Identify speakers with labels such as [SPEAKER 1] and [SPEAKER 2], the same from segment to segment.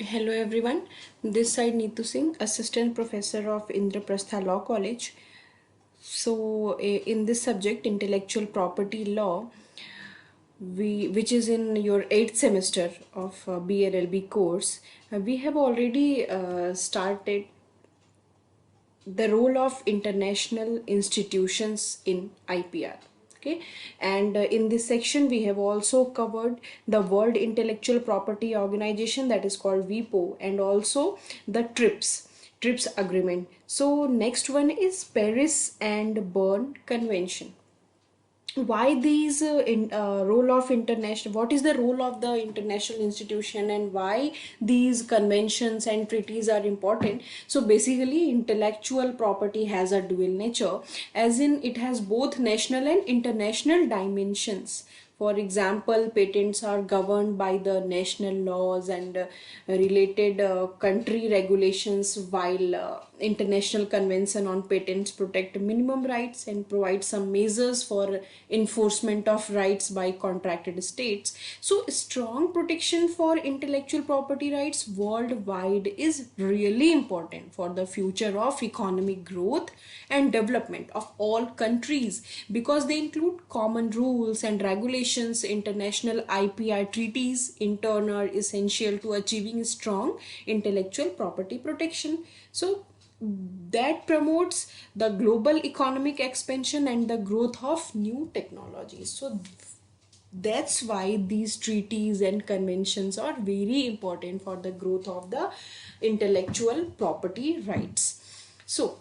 [SPEAKER 1] Hello everyone, this side Neetu Singh, Assistant Professor of Indraprastha Law College. So, in this subject, Intellectual Property Law, which is in your 8th semester of BLLB course, we have already started the role of international institutions in IPR. Okay, and in this section we have also covered the World Intellectual Property Organization, that is called WIPO, and also the TRIPS agreement. So next one is Paris and Bern Convention. Why these role of international, what is the role of the international institution, and why these conventions and treaties are important? So basically, intellectual property has a dual nature, as in it has both national and international dimensions. For example, patents are governed by the national laws and related country regulations, while International Convention on Patents protect minimum rights and provide some measures for enforcement of rights by contracted states. So, strong protection for intellectual property rights worldwide is really important for the future of economic growth and development of all countries, because they include common rules and regulations. International IPR treaties in turn are essential to achieving strong intellectual property protection. So that promotes the global economic expansion and the growth of new technologies. So that's why these treaties and conventions are very important for the growth of the intellectual property rights. So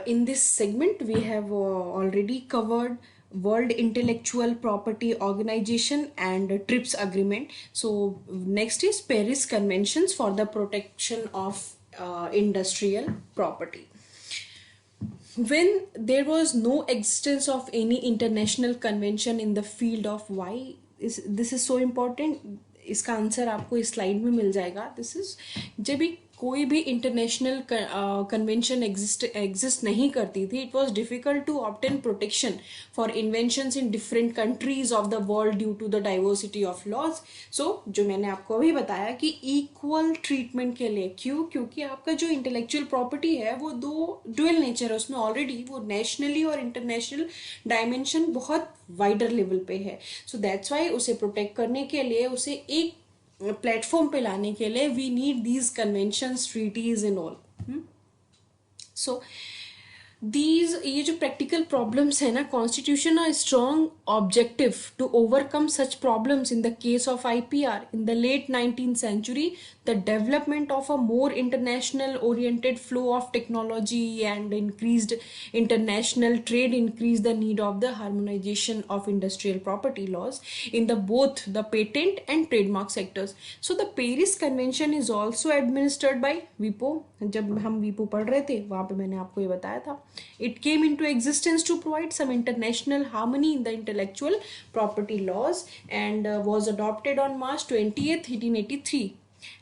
[SPEAKER 1] in this segment we have already covered World Intellectual Property Organization and TRIPS agreement. So next is Paris Conventions for the protection of industrial property. When there was no existence of any international convention in the field of, why is this is so important, इसका answer आपको इस slide में मिल जाएगा. This is जब भी कोई भी international convention exist नहीं करती थी, it was difficult to obtain protection for inventions in different countries of the world due to the diversity of laws. So जो मैंने आपको अभी बताया कि इक्वल ट्रीटमेंट के लिए, क्योंकि आपका जो इंटेलेक्चुअल प्रॉपर्टी है वो दो डुअल नेचर है, उसमें ऑलरेडी वो नेशनली और इंटरनेशनल डायमेंशन बहुत वाइडर लेवल पे है. सो दैट्स वाई उसे प्रोटेक्ट करने के लिए, उसे एक प्लेटफॉर्म पे लाने के लिए we need these conventions, treaties and all. So these ये जो प्रैक्टिकल प्रॉब्लम्स है ना, constitution are strong objective to overcome such problems. In the case of IPR in the late 19th century, the development of a more international oriented flow of technology and increased international trade increased the need of the harmonization of industrial property laws in the both the patent and trademark sectors. So the Paris Convention is also administered by WIPO. जब हम WIPO पढ़ रहे थे वहां पे मैंने आपको ये बताया था. It came into existence to provide some international harmony in the intellectual property laws and was adopted on March 20th, 1883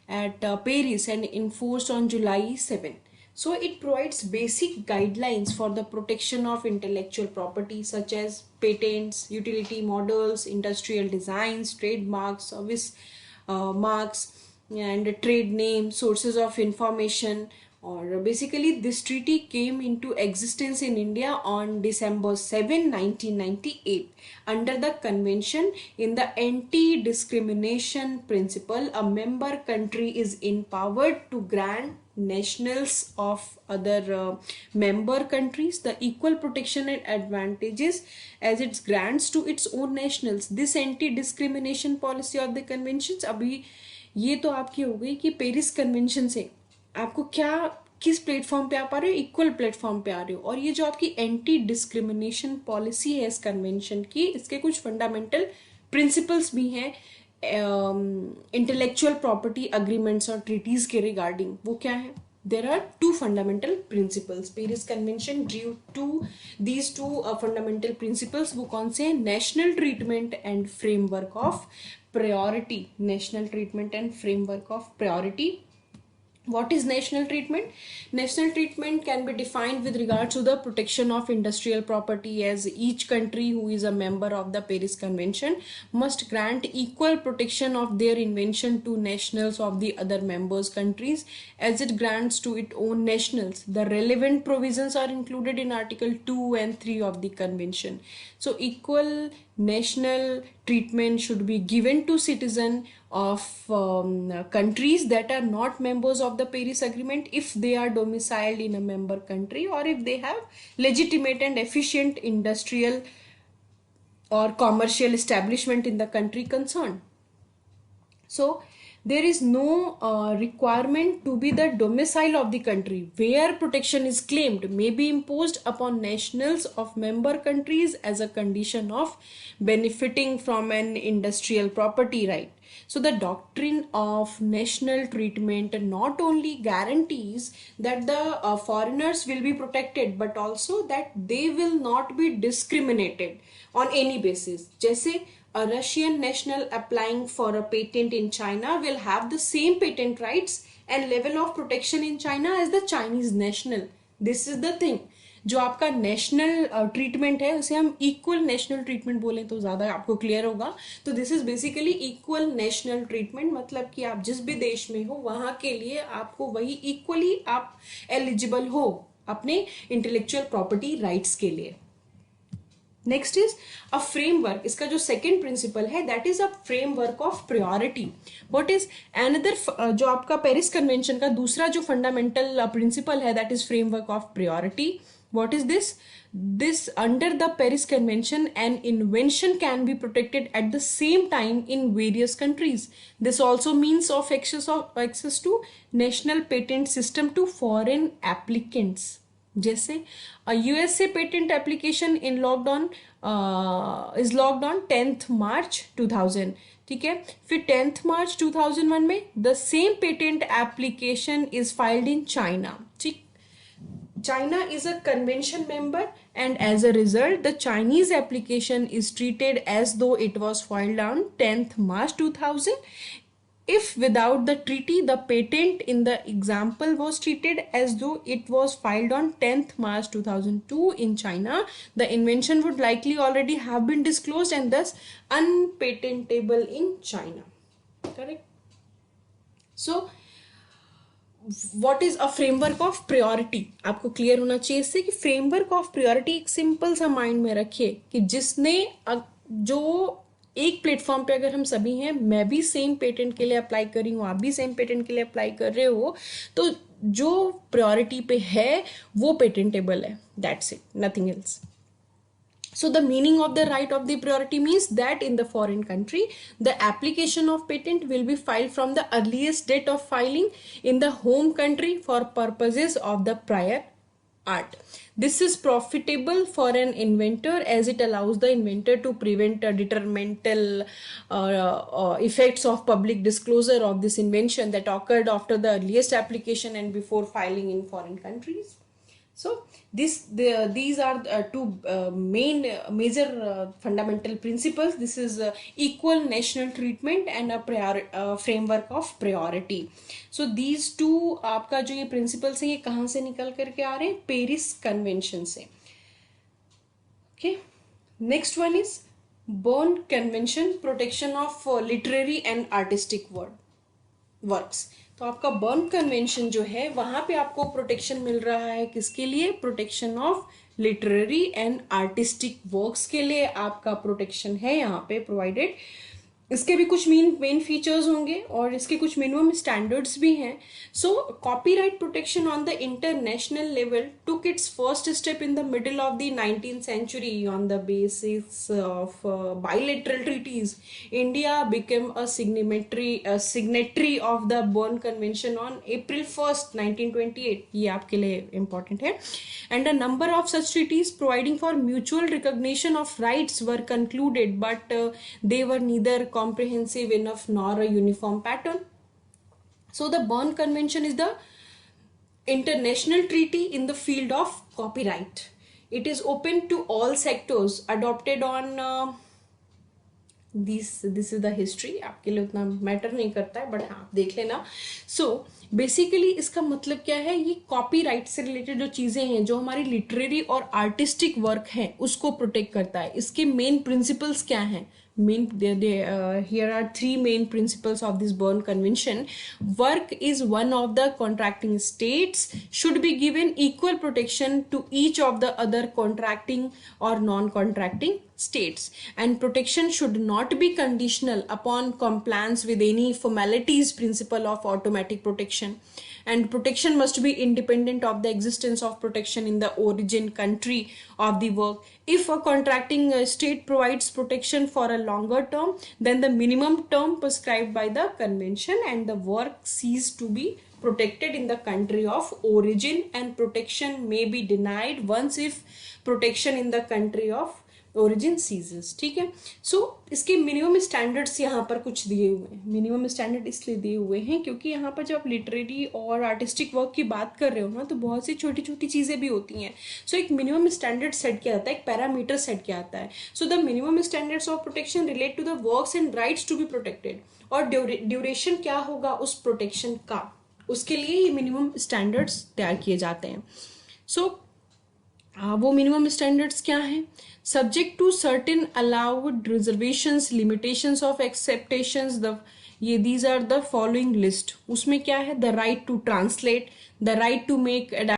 [SPEAKER 1] at Paris and enforced on July 7. So it provides basic guidelines for the protection of intellectual property such as patents, utility models, industrial designs, trademarks, service marks, and trade names, sources of information. Or basically, this treaty came into existence in India on December 7, 1998. Under the convention, in the anti-discrimination principle, a member country is empowered to grant nationals of other member countries the equal protection and advantages as it grants to its own nationals. This anti-discrimination policy of the conventions, अभी ये तो आपकी हो गई कि Paris convention से आपको क्या, किस प्लेटफॉर्म पे आप आ रहे हो, इक्वल प्लेटफॉर्म पे आ रहे हो. और ये जो आपकी एंटी डिस्क्रिमिनेशन पॉलिसी है इस कन्वेंशन की, इसके कुछ फंडामेंटल प्रिंसिपल्स भी हैं इंटेलेक्चुअल प्रॉपर्टी अग्रीमेंट्स और ट्रीटीज के रिगार्डिंग. वो क्या है? There are two fundamental principles. Paris Convention drew to these two fundamental principles. वो कौन से हैं? National treatment and framework of priority. National treatment and framework of priority. What is national treatment? National treatment can be defined with regards to the protection of industrial property, as each country who is a member of the Paris Convention must grant equal protection of their invention to nationals of the other members countries as it grants to its own nationals. The relevant provisions are included in Article 2 and 3 of the convention. So equal national treatment should be given to citizens of countries that are not members of the Paris Agreement if they are domiciled in a member country, or if they have legitimate and efficient industrial or commercial establishment in the country concerned. So there is no requirement to be the domicile of the country where protection is claimed may be imposed upon nationals of member countries as a condition of benefiting from an industrial property right. So the doctrine of national treatment not only guarantees that the foreigners will be protected, but also that they will not be discriminated on any basis. जैसे a Russian national applying for a patent in China will have the same patent rights and level of protection in China as the Chinese national. This is the thing. जो आपका national treatment है उसे हम equal national treatment बोलें तो ज़्यादा आपको clear होगा. तो this is basically equal national treatment, मतलब कि आप जिस भी देश में हो वहाँ के लिए आपको वही इक्वली आप एलिजिबल हो अपने इंटेलेक्चुअल प्रॉपर्टी राइट्स के लिए. Next is a framework. इसका जो सेकेंड प्रिंसिपल है that is a framework of priority. What is another जो आपका पेरिस कन्वेंशन का दूसरा जो फंडामेंटल प्रिंसिपल है that is framework of priority. What is this? This under the Paris Convention, an invention can be protected at the same time in various countries. This also means of access to national patent system to foreign applicants. जैसे USA patent application in logged on is logged on 10th March 2000. ठीक है. फिर 10th March 2001 में the same patent application is filed in China. ठीक. China is a convention member, and as a result the Chinese application is treated as though it was filed on 10th March 2000. If without the treaty the patent in the example was treated as though it was filed on 10th March 2002 in China, the invention would likely already have been disclosed and thus unpatentable in China. Correct? So what is a framework of priority. आपको clear होना चाहिए इससे कि framework of priority एक simple सा mind में रखिए कि जिसने जो एक प्लेटफॉर्म पे अगर हम सभी हैं, मैं भी सेम पेटेंट के लिए अप्लाई कर रही हूँ, आप भी सेम पेटेंट के लिए अप्लाई कर रहे हो, तो जो प्रायोरिटी पे है वो पेटेंटेबल है. That's it, nothing else. So the meaning of the right of the priority means that in the foreign country, the application of patent will be filed from the earliest date of filing in the home country for purposes of the prior art. This is profitable for an inventor as it allows the inventor to prevent detrimental effects of public disclosure of this invention that occurred after the earliest application and before filing in foreign countries. So these are two major fundamental principles. This is equal national treatment and a framework of priority. So these two आपका जो ये principles हैं ये कहाँ से निकल करके आ रहे हैं? पेरिस कन्वेंशन से. Okay. Next one is Berne Convention, protection of literary and artistic works. तो आपका बर्न कन्वेंशन जो है वहां पे आपको प्रोटेक्शन मिल रहा है किसके लिए? Protection of literary and artistic works के लिए आपका प्रोटेक्शन है यहाँ पे प्रोवाइडेड. इसके भी कुछ मेन फीचर्स होंगे और इसके कुछ मिनिमम स्टैंडर्ड्स भी हैं. So copyright protection on the international level took its first step in the middle of the 19th century on the basis of bilateral treaties. India became a signatory of the Berne Convention on April 1st 1928. ये आपके लिए important है. And a number of such treaties providing for mutual recognition of rights were concluded, but they were neither comprehensive enough nor a uniform pattern. So the Berne Convention is the international treaty in the field of copyright. It is open to all sectors, adopted on this is the history, आपके लिए उतना matter नहीं करता है, but हाँ देख लेना। So basically इसका मतलब क्या है, ये कॉपीराइट से रिलेटेड जो चीज़ें हैं, जो हमारी लिटरेरी और आर्टिस्टिक वर्क है उसको प्रोटेक्ट करता है। इसके मेन प्रिंसिपल्स क्या हैं? main here are three main principles of this Berne Convention. Work is one of the contracting states should be given equal protection to each of the other contracting or non-contracting states, and protection should not be conditional upon compliance with any formalities principle of automatic protection, and protection must be independent of the existence of protection in the origin country of the work. If a contracting state provides protection for a longer term than the minimum term prescribed by the convention, and the work cease to be protected in the country of origin, and protection may be denied once if protection in the country of origin ceases. ठीक है, सो इसके minimum standards यहाँ पर कुछ दिए हुए हैं। Minimum standard इसलिए दिए हुए हैं क्योंकि यहाँ पर जब आप लिटरेरी और आर्टिस्टिक वर्क की बात कर रहे हो ना, तो बहुत सी छोटी छोटी चीज़ें भी होती हैं। सो एक मिनिमम स्टैंडर्ड सेट किया जाता है, एक पैरामीटर सेट किया जाता है। So the minimum standards of protection relate to the works and rights to be protected, और ड्यूरेशन क्या होगा उस प्रोटेक्शन का, उसके लिए ये मिनिमम स्टैंडर्ड्स तैयार किए जाते हैं। सो वो मिनिमम स्टैंडर्ड्स क्या हैं? Subject to certain allowed reservations, limitations of exceptions, ये these are the following list. उसमें क्या है? The right to translate, the right to make